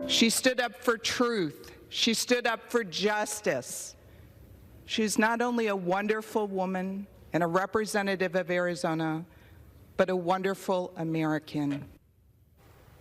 She stood up for truth. She stood up for justice. She's not only a wonderful woman and a representative of Arizona, but a wonderful American.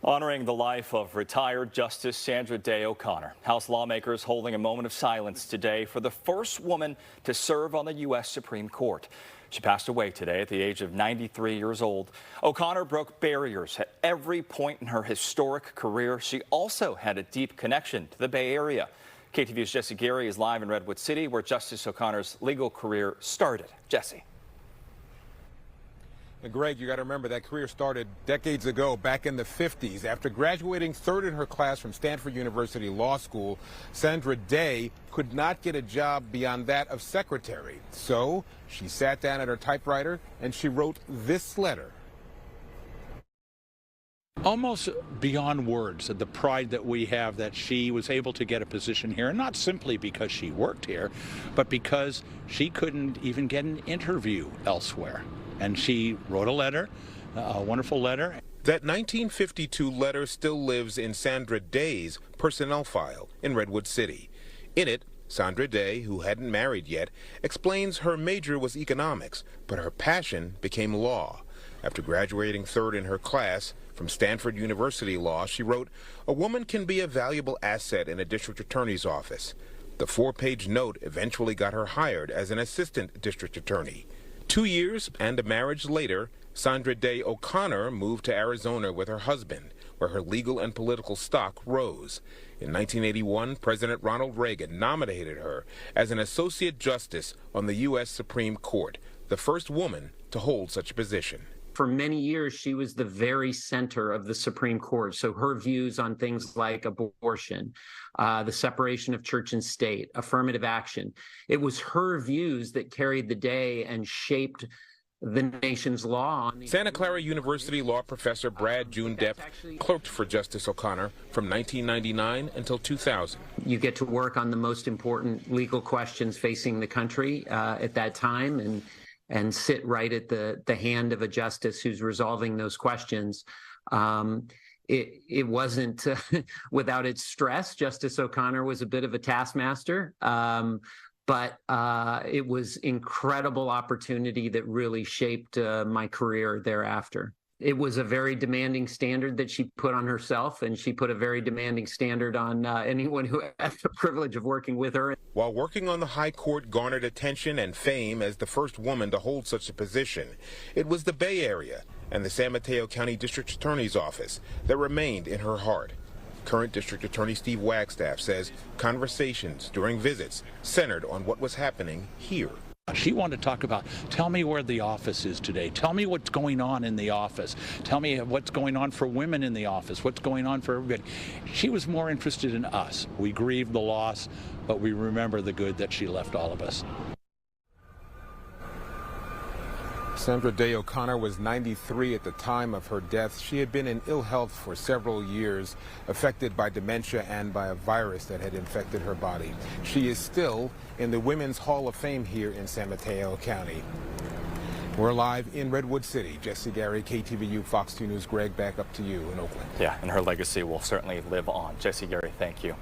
Honoring the life of retired Justice Sandra Day O'Connor, House lawmakers holding a moment of silence today for the first woman to serve on the U.S. Supreme Court. She passed away today at the age of 93 years old. O'Connor broke barriers at every point in her historic career. She also had a deep connection to the Bay Area. KTVU's Jesse Gary is live in Redwood City, where Justice O'Connor's legal career started. Jesse. And Greg, you got to remember that career started decades ago, back in the 50s. After graduating third in her class from Stanford University Law School, Sandra Day could not get a job beyond that of secretary. So she sat down at her typewriter and she wrote this letter. Almost beyond words, the pride that we have that she was able to get a position here, and not simply because she worked here, but because she couldn't even get an interview elsewhere. And she wrote a letter, a wonderful letter. That 1952 letter still lives in Sandra Day's personnel file in Redwood City. In it, Sandra Day, who hadn't married yet, explains her major was economics, but her passion became law. After graduating third in her class from Stanford University Law, she wrote, "A woman can be a valuable asset in a district attorney's office." The 4-page note eventually got her hired as an assistant district attorney. 2 years and a marriage later, Sandra Day O'Connor moved to Arizona with her husband, where her legal and political stock rose. In 1981, President Ronald Reagan nominated her as an associate justice on the U.S. Supreme Court, the first woman to hold such a position. For many years, she was the very center of the Supreme Court. So her views on things like abortion, the separation of church and state, affirmative action, it was her views that carried the day and shaped the nation's law. Santa Clara University law professor Brad June-Depp clerked for Justice O'Connor from 1999 until 2000. You get to work on the most important legal questions facing the country at that time, and sit right at the hand of a justice who's resolving those questions. It wasn't without its stress. Justice O'Connor was a bit of a taskmaster, but it was incredible opportunity that really shaped my career thereafter. It was a very demanding standard that she put on herself, and she put a very demanding standard on anyone who had the privilege of working with her. While working on the High Court garnered attention and fame as the first woman to hold such a position, it was the Bay Area and the San Mateo County District Attorney's Office that remained in her heart. Current District Attorney Steve Wagstaff says conversations during visits centered on what was happening here. She wanted to talk about, tell me where the office is today. Tell me what's going on in the office. Tell me what's going on for women in the office, what's going on for everybody. She was more interested in us. We grieve the loss, but we remember the good that she left all of us. Sandra Day O'Connor was 93 at the time of her death. She had been in ill health for several years, affected by dementia and by a virus that had infected her body. She is still in the Women's Hall of Fame here in San Mateo County. We're live in Redwood City. Jesse Gary, KTVU, Fox 2 News. Greg, back up to you in Oakland. Yeah, and her legacy will certainly live on. Jesse Gary, thank you.